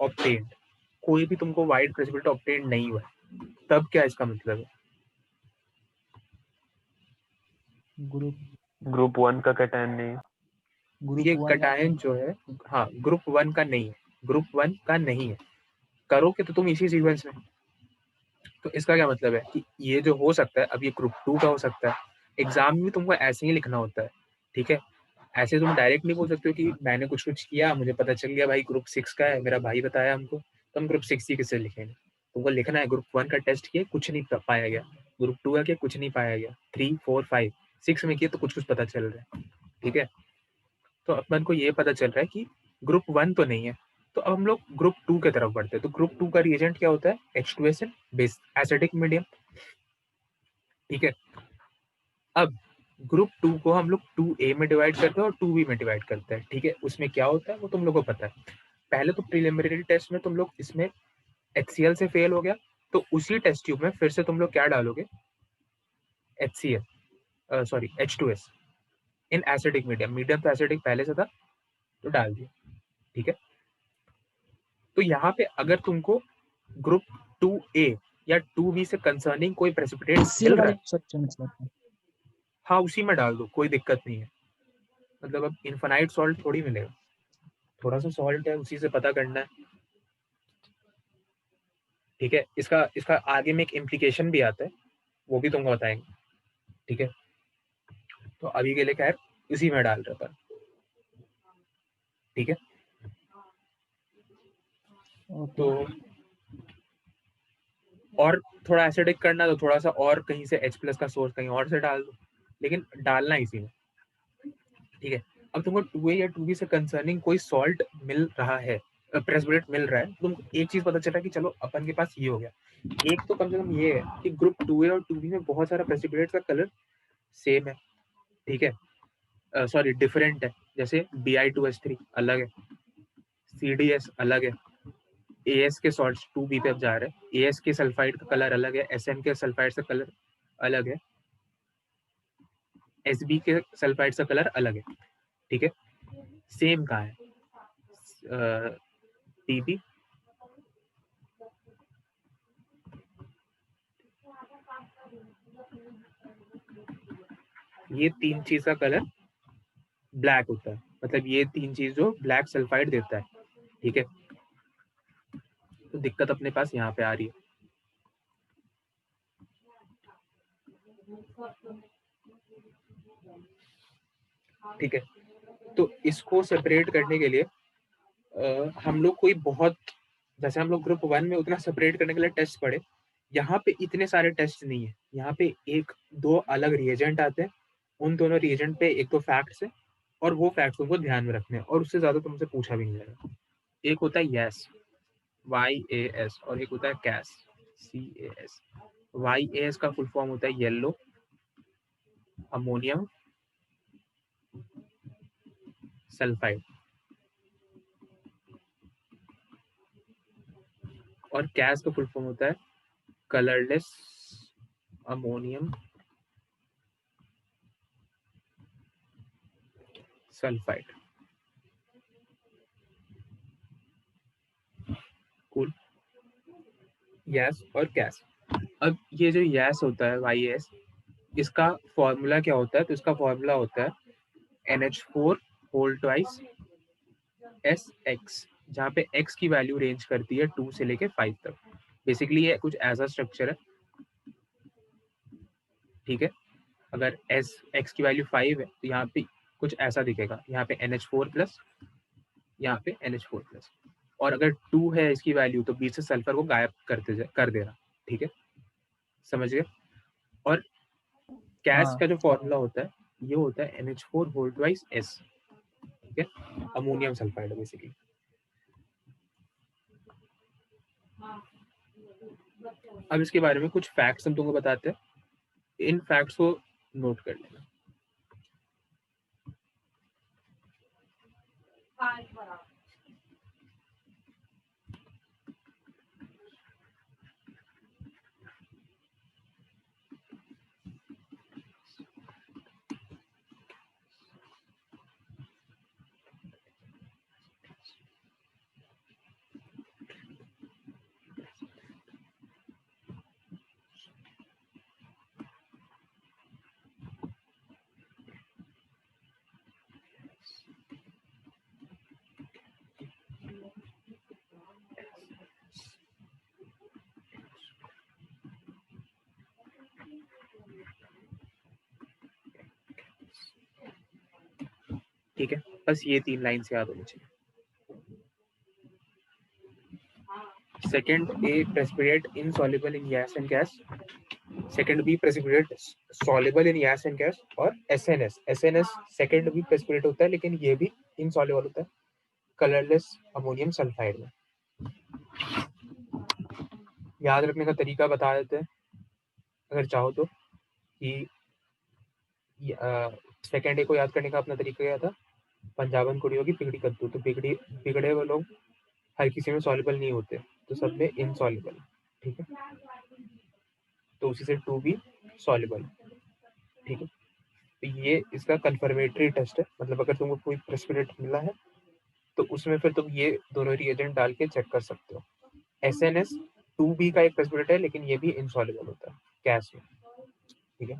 obtained. कोई भी तुमको वाइट प्रेसिपिटेट ऑब्टेन्ड नहीं हुआ है। तब क्या इसका मतलब है? ग्रुप ग्रुप 1 का कैटायन नहीं है। ग्रुप ये 1 कटायन जो है, हाँ, ग्रुप 1 का नहीं है, ग्रुप 1 का नहीं है। करोगे तो तुम इसी सीक्वेंस में। तो इसका क्या मतलब है कि ये जो हो सकता है, अब ये ग्रुप 2 का हो सकता है। एग्जाम में भी तुमको ऐसे ही लिखना होता है, ठीक है? ऐसे तुम डायरेक्ट नहीं बोल सकते हो कि मैंने कुछ कुछ किया, मुझे पता चल गया भाई ग्रुप 6 का है, मेरा भाई बताया हमको, तो हम ग्रुप 6 ही किससे लिखेंगे? तुमको लिखना है ग्रुप 1 का टेस्ट किया, कुछ नहीं पाया गया, ग्रुप 2 का किया, कुछ नहीं पाया गया, 3, 4, 5, 6 में किया तो कुछ कुछ पता चल रहा है, ठीक है? तो अपन को ये पता चल रहा है कि ग्रुप 1 तो नहीं है। तो अब हम लोग ग्रुप 2 की तरफ बढ़ते हैं। तो ग्रुप 2 का रिएजेंट क्या होता है? H2SN बेस एसिडिक मीडियम, ठीक है? अब ग्रुप 2 को हम लोग 2A में डिवाइड करते हैं और 2B में डिवाइड करते हैं, ठीक है? उसमें क्या होता है वो तुम लोग को पता है। पहले तो प्रीलिमिनरी टेस्ट में तुम लोग इसमें HCl से फेल हो गया, तो उसी टेस्ट ट्यूब में फिर से तुम लोग क्या डालोगे? HCl, sorry, H2S in acidic medium. Medium तो एसिडिक पहले से था, तो डाल दिया, ठीक है? तो यहाँ पे अगर तुमको ग्रुप 2A या 2B से कंसर्निंग कोई प्रेसिपिटेट HCl मिल रहा वाले है, सेक्शन में हाँ, उसी में डाल दो, कोई दिक्कत नहीं है। मतलब अब इनफाइनाइट सॉल्ट थोड़ी मिलेगा, थोड़ा सा सॉल्ट है, उसी से पता करना है, ठीक है? इसका इसका आगे में एक इम्प्लीकेशन भी आता है, वो भी तुमको बताएंगे, ठीक है? तो अभी के लिए खैर इसी में डाल रहा था, ठीक है? ओके तो और थोड़ा एसिडिक करना तो थोड़ा सा और कहीं से H+ का सोर्स कहीं और से डाल दो, लेकिन डालना इसी में, ठीक है? अब तुमको 2A या 2B से कंसर्निंग कोई सॉल्ट मिल रहा है, प्रेसिपिटेट मिल रहा है, तो तुमको एक चीज पता चला कि चलो अपन के पास ये हो गया। एक तो कम से कम ये है कि ग्रुप 2A और 2B में बहुत सारा प्रेसिपिटेट का कलर सेम है, ठीक है? सॉरी, डिफरेंट है। जैसे Bi2H3 अलग है, CDS अलग है, AS के सॉल्ट 2B पे अब जा रहे हैं, AS के सल्फाइड का कलर अलग है, SN के सल्फाइड का कलर अलग है, SB के सल्फाइड का कलर अलग है, ठीक है? सेम कहाँ है? TB, ये तीन चीज का कलर ब्लैक होता है, मतलब ये तीन चीज जो ब्लैक सल्फाइड देता है, ठीक है? तो दिक्कत अपने पास यहाँ पे आ रही है, ठीक है? तो इसको सेपरेट करने के लिए हम लोग कोई बहुत, जैसे हम लोग ग्रुप 1 में उतना सेपरेट करने के लिए टेस्ट पढ़े, यहाँ पे इतने सारे टेस्ट नहीं है। यहाँ पे एक दो अलग रिएजेंट आते हैं, उन दोनों रिएजेंट पे एक दो फैक्ट्स है, और वो फैक्ट्स तुमको ध्यान में रखने हैं, और उससे ज्यादा तुमसे पूछा भी नहीं जाएगा। एक होता है यस, YAS, और एक होता है कैस, CAS। YAS का फुल फॉर्म होता है येलो अमोनियम सल्फाइड, और कैस का फुल फॉर्म होता है colourless ammonium sulphide. Cool, yes और कैस। अब ये जो यस होता है, YAS, इसका फॉर्मूला क्या होता है? तो इसका फॉर्मूला होता है NH4 होल ट्वाइस SX, जहाँ पे X की वैल्यू रेंज करती है 2 से लेके 5 तक। बेसिकली ये कुछ ऐसा स्ट्रक्चर है, ठीक है? अगर X की वैल्यू 5 है तो यहाँ पे कुछ ऐसा दिखेगा, यहाँ पे NH4 प्लस, यहाँ पे NH4 प्लस, और अगर 2 है इसकी वैल्यू तो बीच से सल्फर को गायब कर देना, ठीक है? समझ गए? और कैस हाँ का जो फॉर्मूला होता है ये होता है NH4 होल ट्वाइस S, ठीक है? Ammonium sulphide basically. अब इसके बारे में कुछ फैक्ट्स हम तुमको बताते हैं, इन फैक्ट्स को नोट कर लेना। ठीक है, बस ये 3 लाइन से याद होनी चाहिए। Second A precipitate insoluble in gas and gas, second B precipitate soluble in gas and gas, और एसएनएस सेकंड बी प्रेसिपिटेट होता है लेकिन ये भी इनसॉल्युबल होता है कलरलेस अमोनियम सल्फाइड में। याद रखने का तरीका बता देते हैं अगर चाहो तो, कि सेकंड ए को याद करने का अपना तरीका क्या था, पंजाबन कुड़ियों की बिगड़ी कद्दू, तो बिगड़े वो लोग हर किसी में सॉल्युबल नहीं होते, तो सब में इनसॉल्युबल, ठीक है, तो उसी से 2B सॉल्युबल, ठीक है। तो ये इसका कंफर्मेटरी टेस्ट है, मतलब अगर तुमको कोई प्रेसिपिटेट मिला है तो उसमें फिर तुम ये दोनों रिएजेंट डाल के चेक कर सकते हो। एसएनएस 2B का एक प्रेसिपिटेट है लेकिन ये भी इनसॉल्युबल होता है गैस में, ठीक है।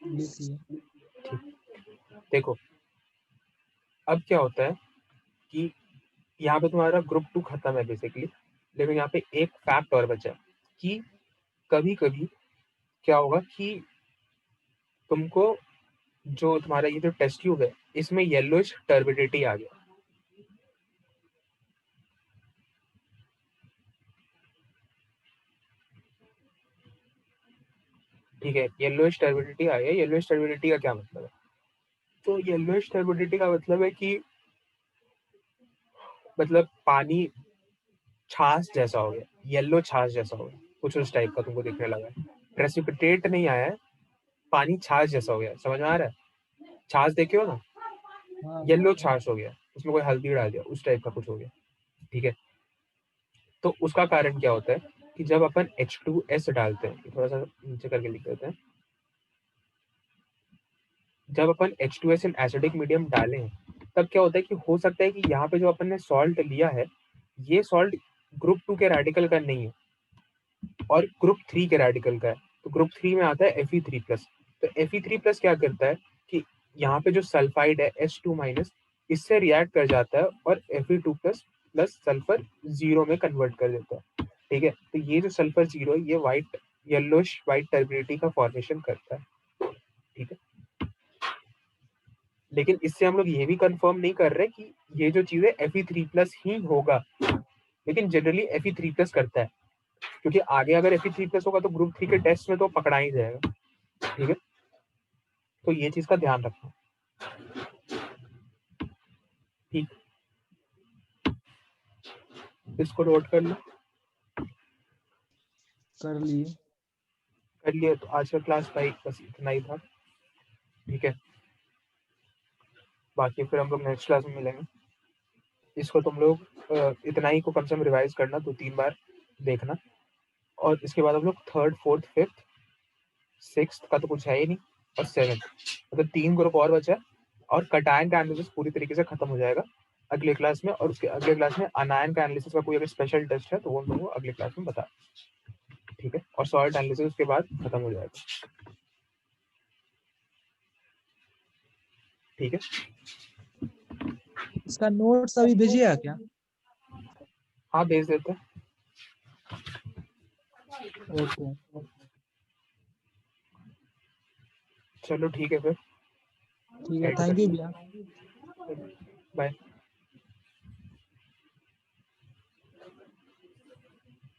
लिखिए। देखो अब क्या होता है कि यहाँ पे तुम्हारा ग्रुप 2 खत्म है बेसिकली, लेकिन यहाँ पे एक फैक्ट और बचा है कि कभी कभी क्या होगा कि तुमको जो तुम्हारा ये जो टेस्ट ट्यूब है इसमें येलोइश टर्बिडिटी आ गया, ठीक है, येलोइश टर्बिडिटी आ गया। येलोइश टर्बिडिटी का क्या मतलब है, तो येलोइश टर्बिडिटी का मतलब है कि मतलब पानी छाछ जैसा हो गया, येलो छाछ जैसा हो गया, कुछ उस टाइप का तुमको दिखने लगा है। प्रेसिपिटेट नहीं आया है, पानी छाछ जैसा हो गया, समझ में आ रहा है, छाछ देखे हो ना, हाँ येलो छाछ हो गया, उसमें कोई हल्दी डाल दिया, उस टाइप का कुछ हो गया, ठीक है। तो उसका कारण क्या होता है कि जब अपन H2S डालते हैं, थोड़ा सा नीचे करके लिख देते हैं, जब अपन H2S इन एसिडिक मीडियम डालें तब क्या होता है कि हो सकता है कि यहाँ पे जो अपन ने सॉल्ट लिया है ये सॉल्ट ग्रुप 2 के रेडिकल का नहीं है और ग्रुप 3 के रेडिकल का है, तो ग्रुप 3 में आता है Fe3+। तो Fe3+ क्या करता है कि यहाँ पे जो सल्फाइड है H2- इससे रिएक्ट कर जाता है और Fe2+ प्लस सल्फर 0 में कन्वर्ट कर देता है, ठीक है। तो ये जो सल्फर 0 है ये वाइट येलोइश वाइट टर्बिडिटी का फॉर्मेशन करता है, ठीक है। लेकिन इससे हम लोग ये भी कंफर्म नहीं कर रहे कि ये जो चीज है Fe3+ ही होगा, लेकिन जनरली Fe3+ करता है, क्योंकि आगे अगर Fe3+ होगा तो ग्रुप 3 के टेस्ट में तो पकड़ा ही जाएगा, ठीक है। तो ये चीज का ध्यान रखना, ठीक, इसको नोट कर लो। कर लिए। कर लिया तो आज का क्लास भाई बस इतना ही था, ठीक है। बाकी फिर हम लोग नेक्स्ट क्लास में मिलेंगे। इसको तुम लोग इतना ही को कम से कम रिवाइज करना, 2-3 बार देखना, और इसके बाद हम लोग 3rd 4th 5th 6th का तो कुछ है ही नहीं, और 7th, मतलब 3 ग्रुप और बचा है, और कटायन का एनालिसिस पूरी तरीके से खत्म हो जाएगा अगले क्लास में। और उसके अगले क्लास में अनायन का एनालिसिस का कोई अगर स्पेशल टेस्ट है तो वो हम लोग अगले क्लास में बता, ठीक है। और सॉल्ट एनालिसिस उसके बाद खत्म हो जाएगा, ठीक है। इसका नोट्स अभी भेजिएगा क्या? हाँ भेज देते हैं। ओके। चलो ठीक है फिर, ठीक है, एंड थैंक यू भैया। करते, बाय।